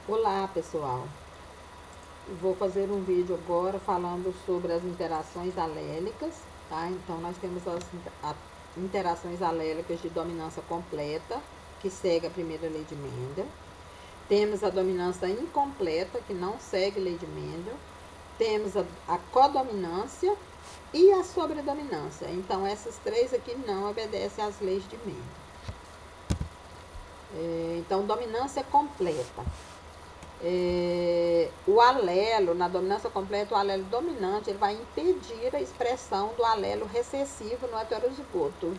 Olá pessoal, vou fazer um vídeo agora falando sobre as interações alélicas, tá? Então nós temos as interações alélicas de dominância completa, que segue a primeira lei de Mendel. Temos a dominância incompleta, que não segue a lei de Mendel. Temos a codominância e a sobredominância. Então essas três aqui não obedecem às leis de Mendel. Então dominância completa. O alelo, na dominância completa, o alelo dominante, ele vai impedir a expressão do alelo recessivo no heterozigoto.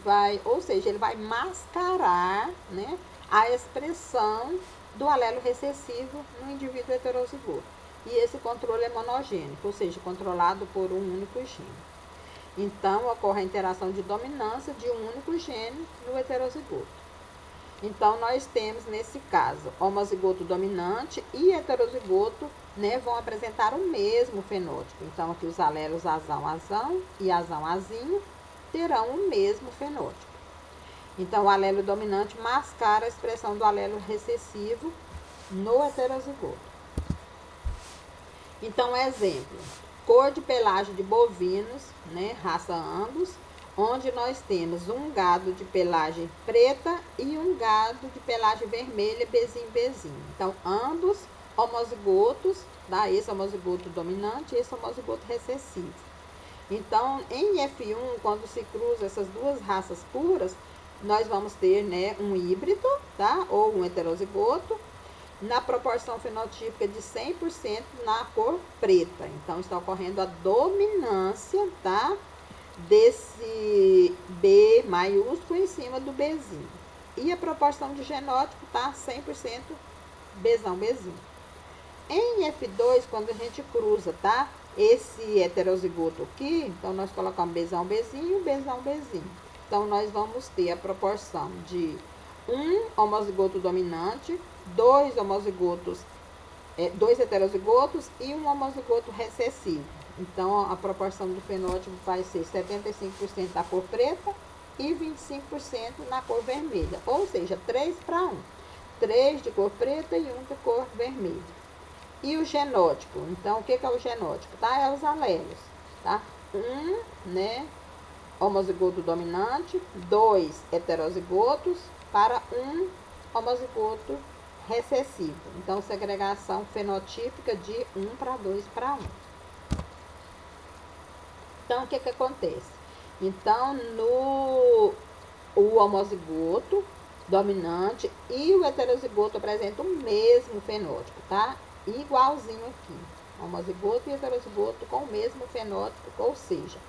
Ou seja, ele vai mascarar, né, a expressão do alelo recessivo no indivíduo heterozigoto. E esse controle é monogênico, ou seja, controlado por um único gene. Então, ocorre a interação de dominância de um único gene no heterozigoto. Então, nós temos, nesse caso, homozigoto dominante e heterozigoto, né, vão apresentar o mesmo fenótipo. Então, aqui os alelos azão e azão-azinho terão o mesmo fenótipo. Então, o alelo dominante mascara a expressão do alelo recessivo no heterozigoto. Então, exemplo, cor de pelagem de bovinos, né, raça Angus, onde nós temos um gado de pelagem preta e um gado de pelagem vermelha, bezinho. Então, ambos homozigotos, tá? Esse homozigoto dominante e esse homozigoto recessivo. Então, em F1, quando se cruza essas duas raças puras, nós vamos ter, né, um híbrido, tá? Ou um heterozigoto, na proporção fenotípica de 100% na cor preta. Então, está ocorrendo a dominância, tá? Desse B maiúsculo em cima do Bzinho. E a proporção de genótipo tá 100% Bzinho. Em F2, quando a gente cruza, tá? Esse heterozigoto aqui, então nós colocamos Bzinho. Então, nós vamos ter a proporção de um homozigoto dominante, dois heterozigotos e um homozigoto recessivo. Então, a proporção do fenótipo vai ser 75% da cor preta e 25% na cor vermelha. Ou seja, 3:1. 3 de cor preta e 1 de cor vermelha. E o genótipo? Então, o que é o genótipo? Tá? É os alelos. Tá? Né, homozigoto dominante, 2 heterozigotos para um homozigoto recessivo. Então, segregação fenotípica de 1:2:1. Então, o que acontece? Então, o homozigoto dominante e o heterozigoto apresentam o mesmo fenótipo, tá? Igualzinho aqui. Homozigoto e heterozigoto com o mesmo fenótipo, ou seja,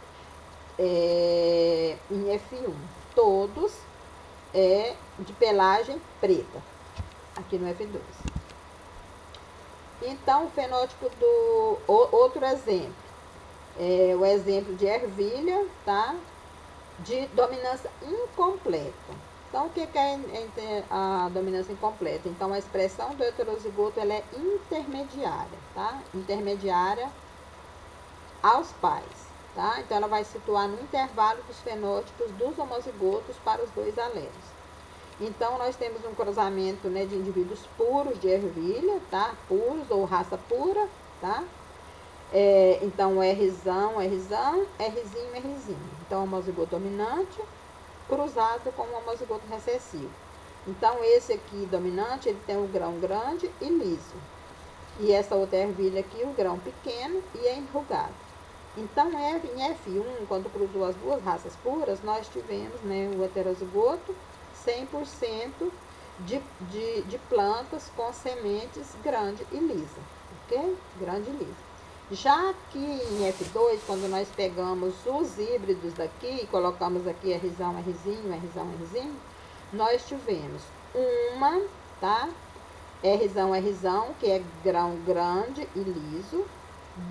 em F1, todos de pelagem preta, aqui no F2. Então, o fenótipo do... Outro exemplo, o exemplo de ervilha, tá? De dominância incompleta. Então, o que é a dominância incompleta? Então, a expressão do heterozigoto, ela é intermediária, tá? Intermediária aos pais, tá? Então, ela vai situar no intervalo dos fenótipos dos homozigotos para os dois alelos. Então, nós temos um cruzamento, né, de indivíduos puros de ervilha, tá? Puros ou raça pura, tá? Então, Rzão, Rzinho. Então, homozigoto dominante cruzado com o homozigoto recessivo. Então, esse aqui dominante, ele tem um grão grande e liso. E essa outra ervilha aqui, o grão pequeno e é enrugado. Então, em F1, quando cruzou as duas raças puras, nós tivemos, né, o heterozigoto 100% de plantas com sementes grande e lisa, ok? Grande e lisa. Já que em F2, quando nós pegamos os híbridos daqui e colocamos aqui Rzão, Rzinho, nós tivemos uma, tá? Rzão, que é grão grande e liso,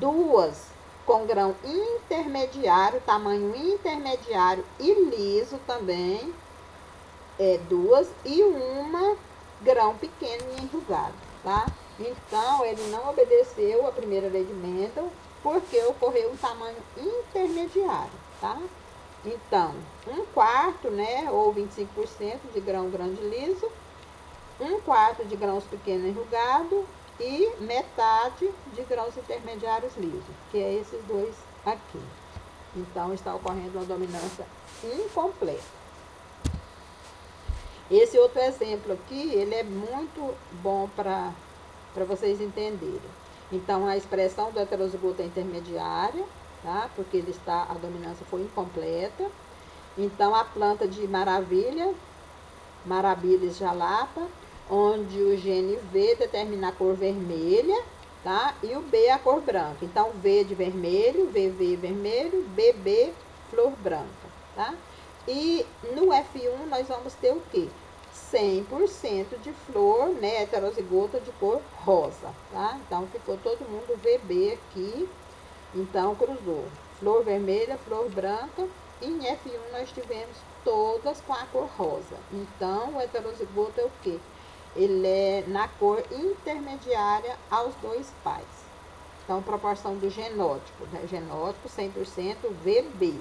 duas com grão intermediário, tamanho intermediário e liso também, duas, e uma grão pequeno e enrugado, tá? Então, ele não obedeceu a primeira lei de Mendel, porque ocorreu um tamanho intermediário, tá? Então, 1/4, né, ou 25% de grão grande liso, 1/4 de grãos pequeno enrugado e metade de grãos intermediários lisos, que é esses dois aqui. Então, está ocorrendo uma dominância incompleta. Esse outro exemplo aqui, ele é muito bom para vocês entenderem. Então, a expressão do heterozigoto é intermediária, tá? Porque a dominância foi incompleta. Então, a planta de maravilha, Marabilis jalapa, onde o gene V determina a cor vermelha, tá? E o B a cor branca. Então, V de vermelho, VV vermelho, BB flor branca, tá? E no F1 nós vamos ter o quê? 100% de flor, né, heterozigota de cor rosa, tá? Então, ficou todo mundo VB aqui. Então, cruzou flor vermelha, flor branca. E em F1 nós tivemos todas com a cor rosa. Então, o heterozigoto é o quê? Ele é na cor intermediária aos dois pais. Então, proporção do genótipo, né? Genótipo 100% VB.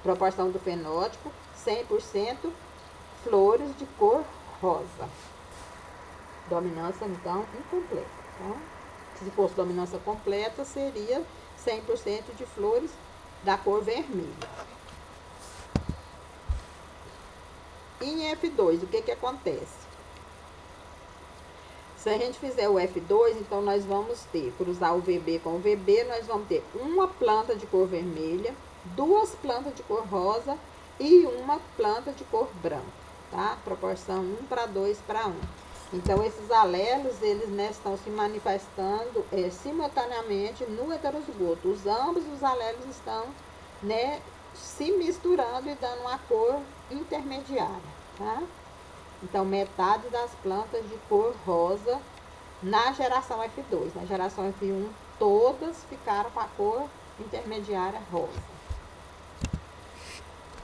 Proporção do fenótipo 100% flores de cor rosa. Dominância, então, incompleta. Tá? Se fosse dominância completa, seria 100% de flores da cor vermelha. E em F2, o que acontece? Se a gente fizer o F2, então nós vamos ter, cruzar o VB com o VB, nós vamos ter uma planta de cor vermelha, duas plantas de cor rosa e uma planta de cor branca, tá? Proporção 1 para 2 para 1. Então, esses alelos, eles, né, estão se manifestando simultaneamente no heterozigoto. Ambos os alelos estão, né, se misturando e dando uma cor intermediária, tá? Então, metade das plantas de cor rosa na geração F2. Na geração F1, todas ficaram com a cor intermediária rosa.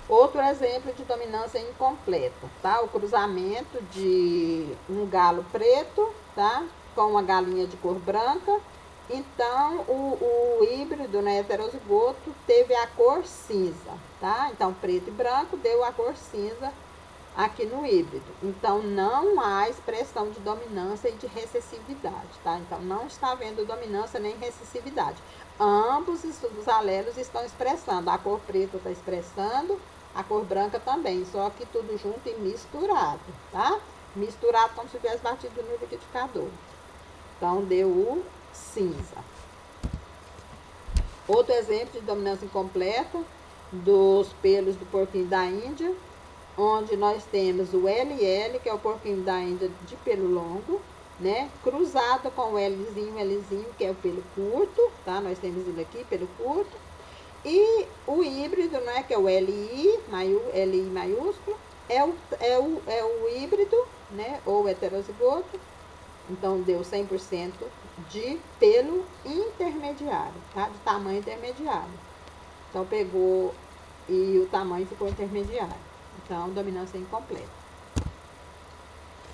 Outro exemplo de dominância incompleta, tá? O cruzamento de um galo preto, tá? Com uma galinha de cor branca. Então, o híbrido, né, heterozigoto, teve a cor cinza, tá? Então, preto e branco deu a cor cinza aqui no híbrido. Então, não há expressão de dominância e de recessividade, tá? Então, não está havendo dominância nem recessividade. Ambos os alelos estão expressando. A cor preta está expressando, a cor branca também, só que tudo junto e misturado, tá? Misturado como se tivesse batido no liquidificador. Então, deu o cinza. Outro exemplo de dominância incompleta dos pelos do porquinho da Índia, onde nós temos o LL, que é o porquinho da Índia de pelo longo, né? Cruzado com o Lzinho, que é o pelo curto, tá? Nós temos ele aqui, pelo curto. E o híbrido, né, que é o LI maiúsculo, é o híbrido, né, ou heterozigoto. Então, deu 100% de pelo intermediário, tá? De tamanho intermediário. Então, pegou e o tamanho ficou intermediário. Então, dominância incompleta.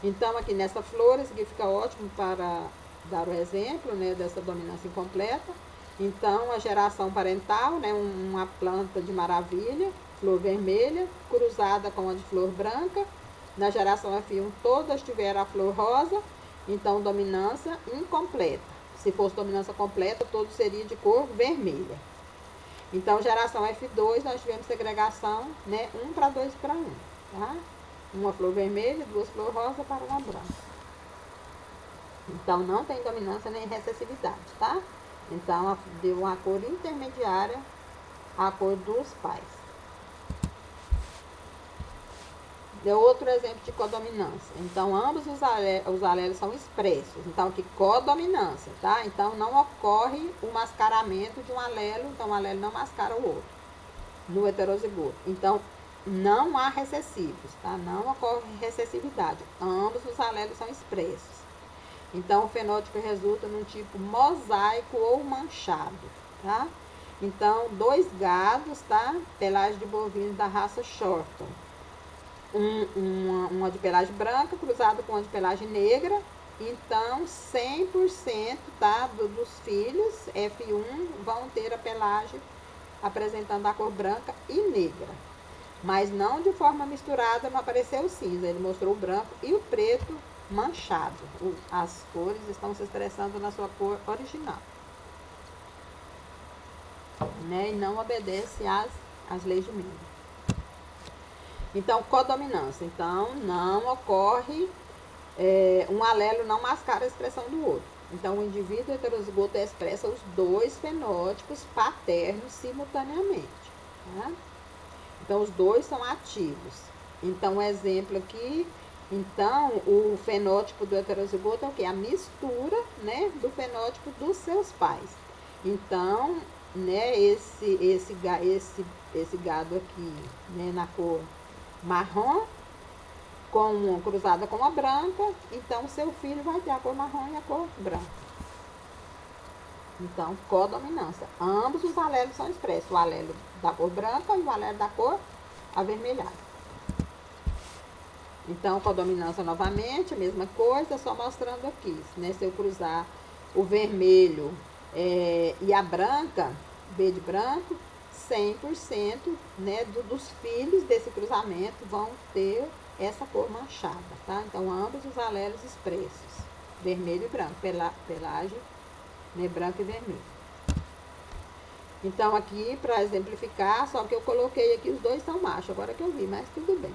Então, aqui nessa flor, esse aqui fica ótimo para dar o exemplo, né, dessa dominância incompleta. Então, a geração parental, né, uma planta de maravilha, flor vermelha, cruzada com a de flor branca. Na geração F1, todas tiveram a flor rosa. Então, dominância incompleta. Se fosse dominância completa, todo seria de cor vermelha. Então, geração F2, nós tivemos segregação, né, 1 para 2 para 1, tá? Uma flor vermelha, duas flores rosa para uma branca. Então, não tem dominância nem recessividade, tá? Então, deu uma cor intermediária à cor dos pais. Deu outro exemplo de codominância. Então, ambos os alelos são expressos. Então, aqui, codominância, tá? Então, não ocorre o mascaramento de um alelo. Então, um alelo não mascara o outro no heterozigoto. Então, não há recessivos, tá? Não ocorre recessividade. Ambos os alelos são expressos. Então, o fenótipo resulta num tipo mosaico ou manchado, tá? Então, dois gados, tá? Pelagem de bovino da raça Shorton. Uma de pelagem branca cruzada com uma de pelagem negra. Então, 100%, tá, dos filhos F1 vão ter a pelagem apresentando a cor branca e negra. Mas não de forma misturada, não apareceu o cinza. Ele mostrou o branco e o preto manchado. As cores estão se expressando na sua cor original, né? E não obedece às leis de Mendel. Então, codominância. Então, não ocorre, um alelo não mascara a expressão do outro. Então, o indivíduo heterozigoto expressa os dois fenótipos paternos simultaneamente. Tá? Então, os dois são ativos. Então, um exemplo aqui, então, o fenótipo do heterozigoto é o quê? A mistura, né, do fenótipo dos seus pais. Então, né, esse gado aqui, né, na cor marrom, cruzada com a branca, então seu filho vai ter a cor marrom e a cor branca. Então, codominância. Ambos os alelos são expressos, o alelo da cor branca e o alelo da cor avermelhada. Então, codominância novamente, a mesma coisa, só mostrando aqui, né? Se eu cruzar o vermelho e a branca, verde branco, 100%, né, dos filhos desse cruzamento vão ter essa cor manchada, tá? Então, ambos os alelos expressos, vermelho e branco, pelagem, né, branco e vermelho. Então, aqui, para exemplificar, só que eu coloquei aqui, os dois são machos, agora que eu vi, mas tudo bem.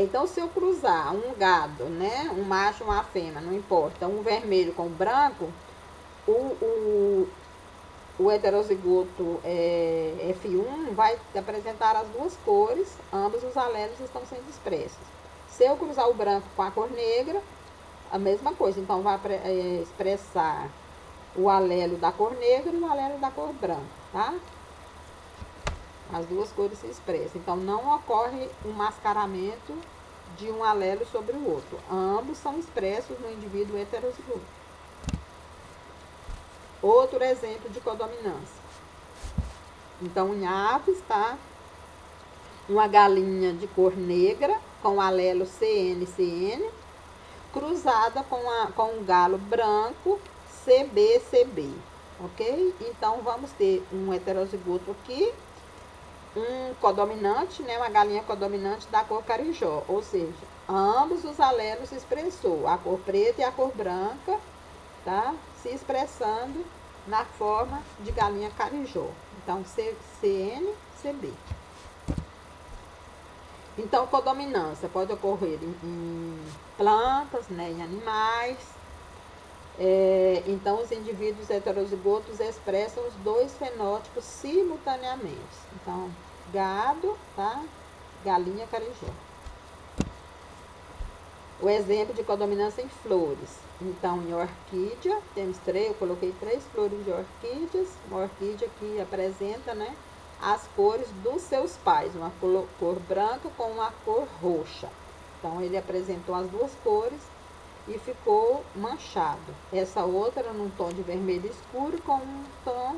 Então, se eu cruzar um gado, né, um macho e uma fêmea, não importa, um vermelho com branco, o heterozigoto F1 vai apresentar as duas cores, ambos os alelos estão sendo expressos. Se eu cruzar o branco com a cor negra, a mesma coisa, então vai expressar o alelo da cor negra e o alelo da cor branca, tá? As duas cores se expressam. Então, não ocorre um mascaramento de um alelo sobre o outro. Ambos são expressos no indivíduo heterozigoto. Outro exemplo de codominância. Então, em aves, tá? Uma galinha de cor negra, com o alelo CN, cruzada com um galo branco, CB. Ok? Então, vamos ter um heterozigoto aqui, um codominante, né, uma galinha codominante da cor carijó, ou seja, ambos os alelos se expressou, a cor preta e a cor branca, tá, se expressando na forma de galinha carijó. Então, CN, CB. Então, codominância pode ocorrer em plantas, né, em animais. Então, os indivíduos heterozigotos expressam os dois fenótipos simultaneamente. Então, gado, tá? Galinha, carijó. O exemplo de codominância em flores. Então, em orquídea, temos eu coloquei 3 flores de orquídeas. Uma orquídea que apresenta, né, as cores dos seus pais, uma cor branca com uma cor roxa. Então, ele apresentou as duas cores e ficou manchado. Essa outra num tom de vermelho escuro com um tom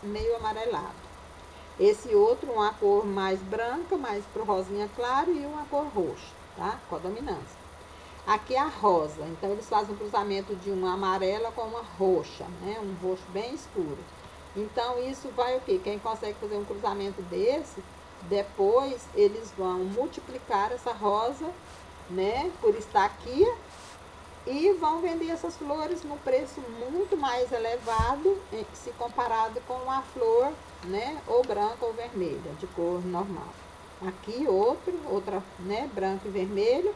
meio amarelado. Esse outro, uma cor mais branca, mais pro rosinha claro, e uma cor roxa, tá? Codominância. Aqui é a rosa, então eles fazem um cruzamento de uma amarela com uma roxa, né? Um roxo bem escuro. Então, isso vai o quê? Quem consegue fazer um cruzamento desse, depois eles vão multiplicar essa rosa, né, por estaquia, e vão vender essas flores no preço muito mais elevado, se comparado com uma flor, né, ou branca ou vermelha, de cor normal. Aqui outra, né, branco e vermelho.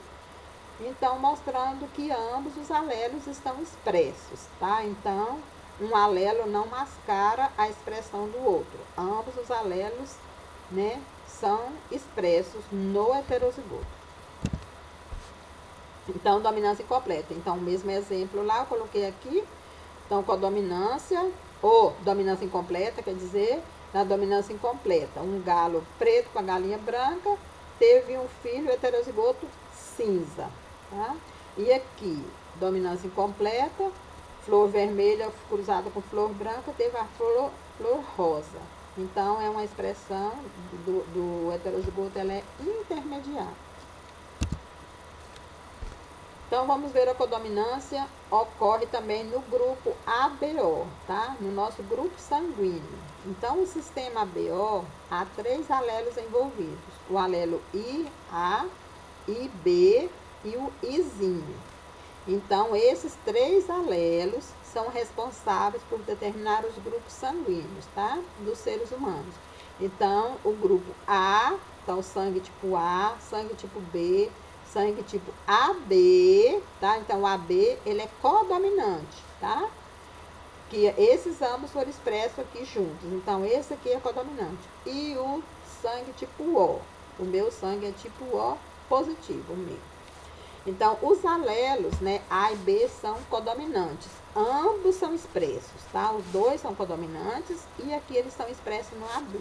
Então, mostrando que ambos os alelos estão expressos, tá? Então, um alelo não mascara a expressão do outro. Ambos os alelos, né, são expressos no heterozigoto. Então, dominância incompleta. Então, o mesmo exemplo lá, eu coloquei aqui. Então, codominância, ou dominância incompleta, quer dizer, na dominância incompleta, um galo preto com a galinha branca teve um filho heterozigoto cinza, tá? E aqui, dominância incompleta, flor vermelha cruzada com flor branca, teve a flor rosa. Então, é uma expressão do heterozigoto, ela é intermediária. Então, vamos ver a codominância ocorre também no grupo ABO, tá? No nosso grupo sanguíneo. Então, o sistema ABO, há 3 alelos envolvidos. O alelo IA, IB e o Izinho. Então, esses 3 alelos são responsáveis por determinar os grupos sanguíneos, tá? Dos seres humanos. Então, o grupo A, então sangue tipo A, sangue tipo B, sangue tipo AB, tá? Então, o AB, ele é codominante, tá? Que esses ambos foram expressos aqui juntos. Então, esse aqui é codominante. E o sangue tipo O meu sangue é tipo O positivo, o meu. Então, os alelos, né, A e B são codominantes. Ambos são expressos, tá? Os dois são codominantes e aqui eles são expressos no AB.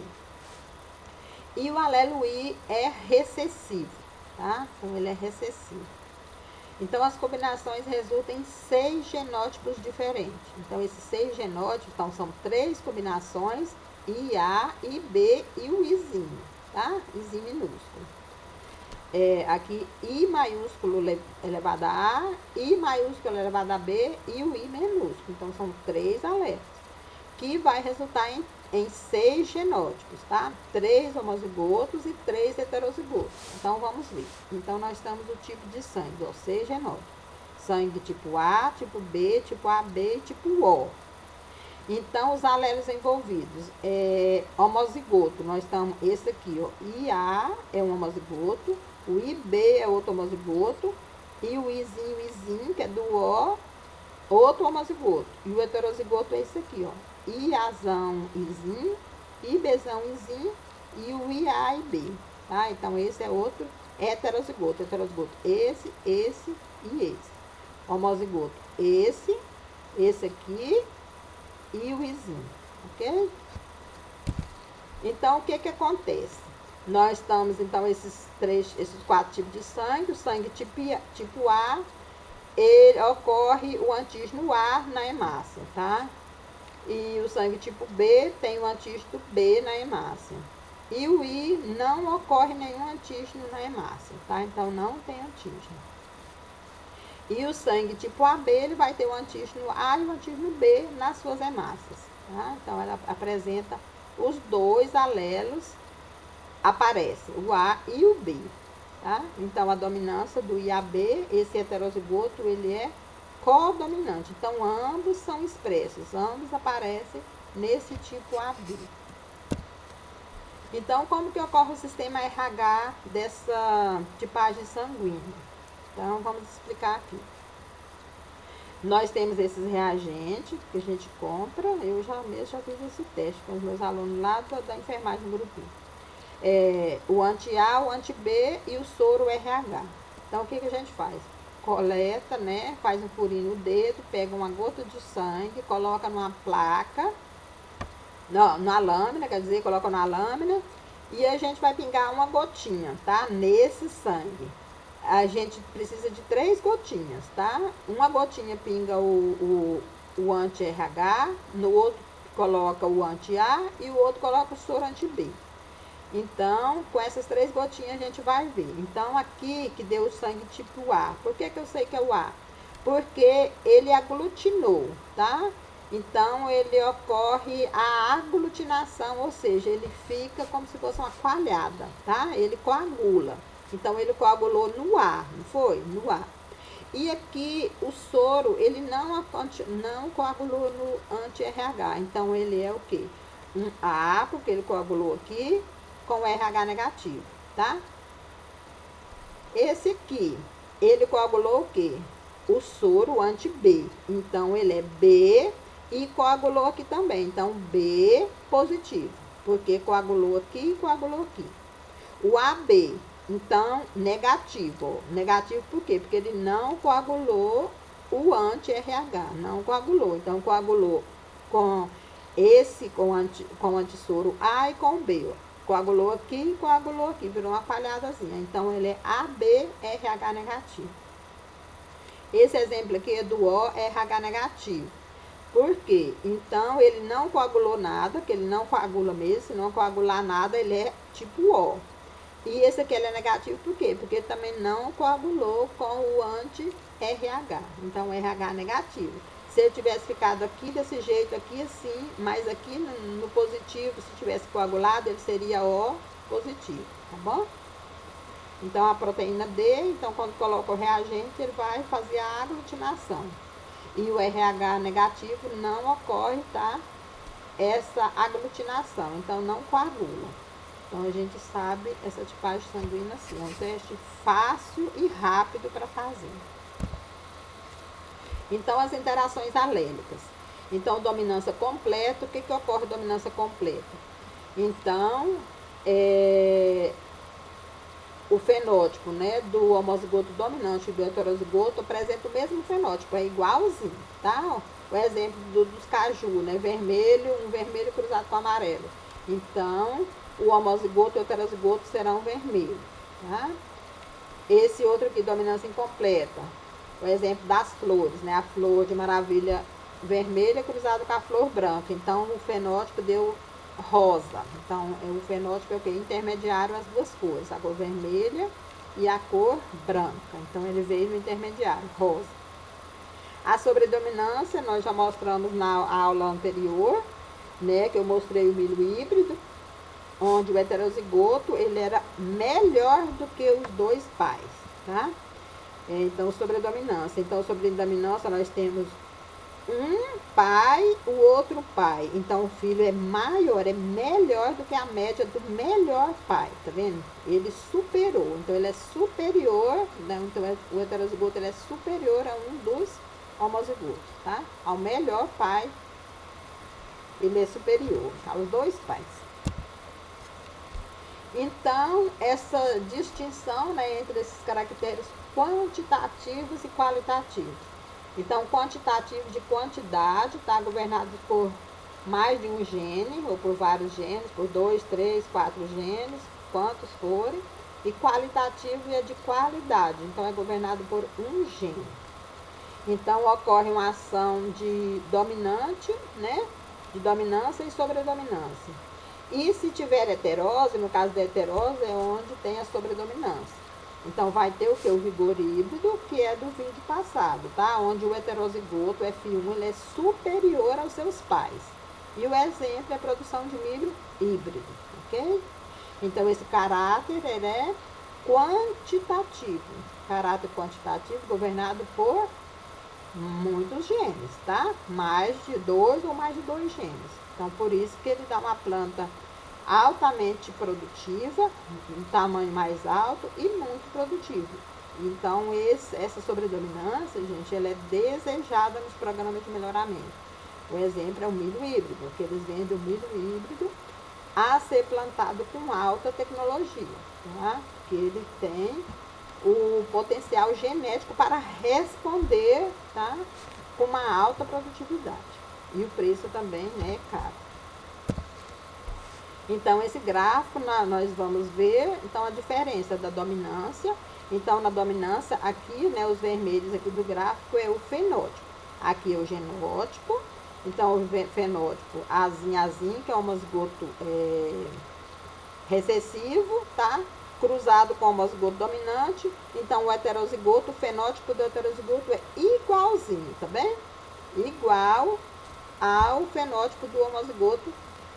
E o alelo I é recessivo, tá? Então, ele é recessivo. Então, as combinações resultam em 6 genótipos diferentes. Então, esses 6 genótipos, então, são 3 combinações, IA, IB e o Izinho, tá? Izinho minúsculo. Aqui I maiúsculo elevado a A, I maiúsculo elevado a B e o I minúsculo. Então, são 3 alelos, que vai resultar em 6 genótipos, tá? 3 homozigotos e 3 heterozigotos. Então, vamos ver. Então, nós temos o tipo de sangue, ó, 6 genótipos. Sangue tipo A, tipo B, tipo AB e tipo O. Então, os alelos envolvidos, homozigoto, nós estamos, esse aqui, ó, IA é um homozigoto, o IB é outro homozigoto, e o Izinho, que é do O, outro homozigoto. E o heterozigoto é esse aqui, ó, IAzão, Izinho, IBzão, Izinho, e o IA e B, tá? Então, esse é outro heterozigoto, esse e esse. Homozigoto, esse aqui, e o Izinho, ok? Então, o que acontece? Nós estamos, então, esses 4 tipos de sangue. O sangue tipo A, ele ocorre o antígeno A na hemácia, tá? E o sangue tipo B tem o antígeno B na hemácia. E o I não ocorre nenhum antígeno na hemácia, tá? Então, não tem antígeno. E o sangue tipo AB, ele vai ter o antígeno A e o antígeno B nas suas hemácias, tá? Então, ela apresenta os 2 alelos, aparece o A e o B, tá? Então, a dominância do IAB, esse heterozigoto, ele é codominante. Então, ambos são expressos, ambos aparecem nesse tipo AB. Então, como que ocorre o sistema RH dessa tipagem sanguínea? Então, vamos explicar aqui. Nós temos esses reagentes que a gente compra. Eu já fiz esse teste com os meus alunos lá da enfermagem do grupinho. O anti-A, o anti-B e o soro RH. Então, o que a gente faz? Coleta, né? Faz um furinho no dedo, pega uma gota de sangue, coloca numa placa, na lâmina, quer dizer, coloca na lâmina, e a gente vai pingar uma gotinha, tá? Nesse sangue. A gente precisa de 3 gotinhas, tá? Uma gotinha pinga o anti-RH, no outro coloca o anti-A e o outro coloca o soro anti-B. Então, com essas 3 gotinhas a gente vai ver. Então, aqui que deu o sangue tipo A. Por que eu sei que é o A? Porque ele aglutinou, tá? Então, ele ocorre a aglutinação, ou seja, ele fica como se fosse uma coalhada, tá? Ele coagula. Então, ele coagulou no A, não foi? No A. E aqui, o soro, ele não coagulou no anti-RH. Então, ele é o quê? Um A, porque ele coagulou aqui, com RH negativo, tá? Esse aqui, ele coagulou o quê? O soro anti-B. Então, ele é B e coagulou aqui também. Então, B positivo, porque coagulou aqui e coagulou aqui. O AB, então, negativo. Negativo por quê? Porque ele não coagulou o anti-RH, não coagulou. Então, coagulou com o antissoro A e com o B. Coagulou aqui, virou uma palhadazinha. Então, ele é AB-RH negativo. Esse exemplo aqui é do O-RH negativo. Por quê? Então, ele não coagulou nada, que ele não coagula mesmo. Se não coagular nada, ele é tipo O. E esse aqui ele é negativo por quê? Porque ele também não coagulou com o anti-RH. Então, RH negativo. Se ele tivesse ficado aqui desse jeito, aqui assim, mas aqui no positivo, se tivesse coagulado, ele seria O positivo, tá bom? Então, a proteína D, então, quando coloca o reagente, ele vai fazer a aglutinação. E o RH negativo não ocorre, tá? Essa aglutinação, então não coagula. Então, a gente sabe essa tipagem sanguínea assim. É um teste fácil e rápido para fazer. Então, as interações alérgicas. Então, dominância completa, o que ocorre dominância completa? Então, o fenótipo, né, do homozigoto dominante e do heterozigoto apresenta o mesmo fenótipo, é igualzinho, tá? O exemplo dos caju, né, vermelho, um vermelho cruzado com amarelo. Então, o homozigoto e o heterozigoto serão vermelho, tá? Esse outro aqui, dominância incompleta, o exemplo das flores, né, a flor de maravilha vermelha cruzada com a flor branca. Então, o fenótipo deu rosa. Então, o fenótipo é o que? Intermediário as duas cores, a cor vermelha e a cor branca. Então, ele veio no intermediário, rosa. A sobredominância, nós já mostramos na aula anterior, né, que eu mostrei o milho híbrido, onde o heterozigoto, ele era melhor do que os dois pais, tá? Então, sobredominância. Então, sobredominância, nós temos um pai, o outro pai. Então, o filho é maior, é melhor do que a média do melhor pai, tá vendo? Ele superou. Então, ele é superior, né? Então, o heterozigoto ele é superior a um dos homozigotos, tá? Ao melhor pai, ele é superior aos dois pais. Então, essa distinção, né, entre esses caracteres quantitativos e qualitativos. Então, quantitativo de quantidade está governado por mais de um gene, ou por vários genes, por 2, 3, 4 genes, quantos forem. E qualitativo é de qualidade, então é governado por um gene. Então, ocorre uma ação de dominante, né? De dominância e sobredominância. E se tiver heterose, no caso da heterose, é onde tem a sobredominância. Então, vai ter o que? O vigor híbrido, que é do vídeo passado, tá? Onde o heterozigoto, F1, ele é superior aos seus pais. E o exemplo é a produção de milho híbrido, ok? Então, esse caráter, ele é quantitativo. Caráter quantitativo governado por muitos genes, tá? Mais de 2 ou mais de 2 genes. Então, por isso que ele dá uma planta altamente produtiva, um tamanho mais alto e muito produtivo. Então, essa sobredominância, gente, ela é desejada nos programas de melhoramento. O exemplo é o milho híbrido, que eles vendem o milho híbrido a ser plantado com alta tecnologia, tá? Que ele tem o potencial genético para responder, tá? Com uma alta produtividade. E o preço também, né, é caro. Então, esse gráfico, nós vamos ver, então, a diferença da dominância. Então, na dominância, aqui, né, os vermelhos aqui do gráfico é o fenótipo. Aqui é o genótipo. Então, o fenótipo azinho, que é um homozigoto recessivo, tá? Cruzado com o homozigoto dominante. Então, o heterozigoto, o fenótipo do heterozigoto é igualzinho, tá bem? Igual ao fenótipo do homozigoto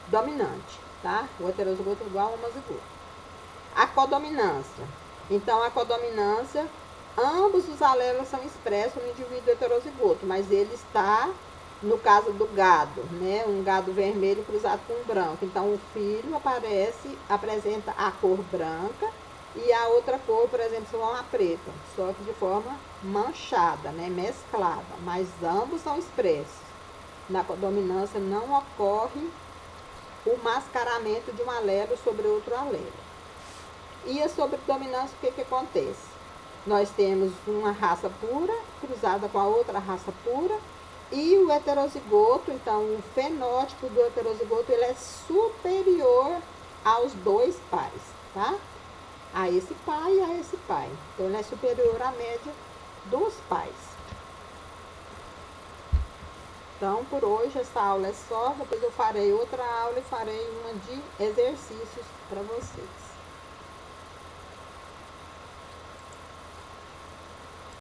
dominante, tá? O heterozigoto é igual ao homozigoto. A codominância. Então, a codominância, ambos os alelos são expressos no indivíduo heterozigoto, mas ele está, no caso do gado, né? Um gado vermelho cruzado com um branco. Então, o filho apresenta a cor branca e a outra cor, por exemplo, a preta, só que de forma manchada, né? Mesclada, mas ambos são expressos. Na codominância não ocorre o mascaramento de um alelo sobre outro alelo. E a sobredominância, o que acontece? Nós temos uma raça pura cruzada com a outra raça pura e o heterozigoto, então o fenótipo do heterozigoto, ele é superior aos dois pais, tá? A esse pai e a esse pai. Então ele é superior à média dos pais. Então, por hoje, essa aula é só. Depois eu farei outra aula e farei uma de exercícios para vocês.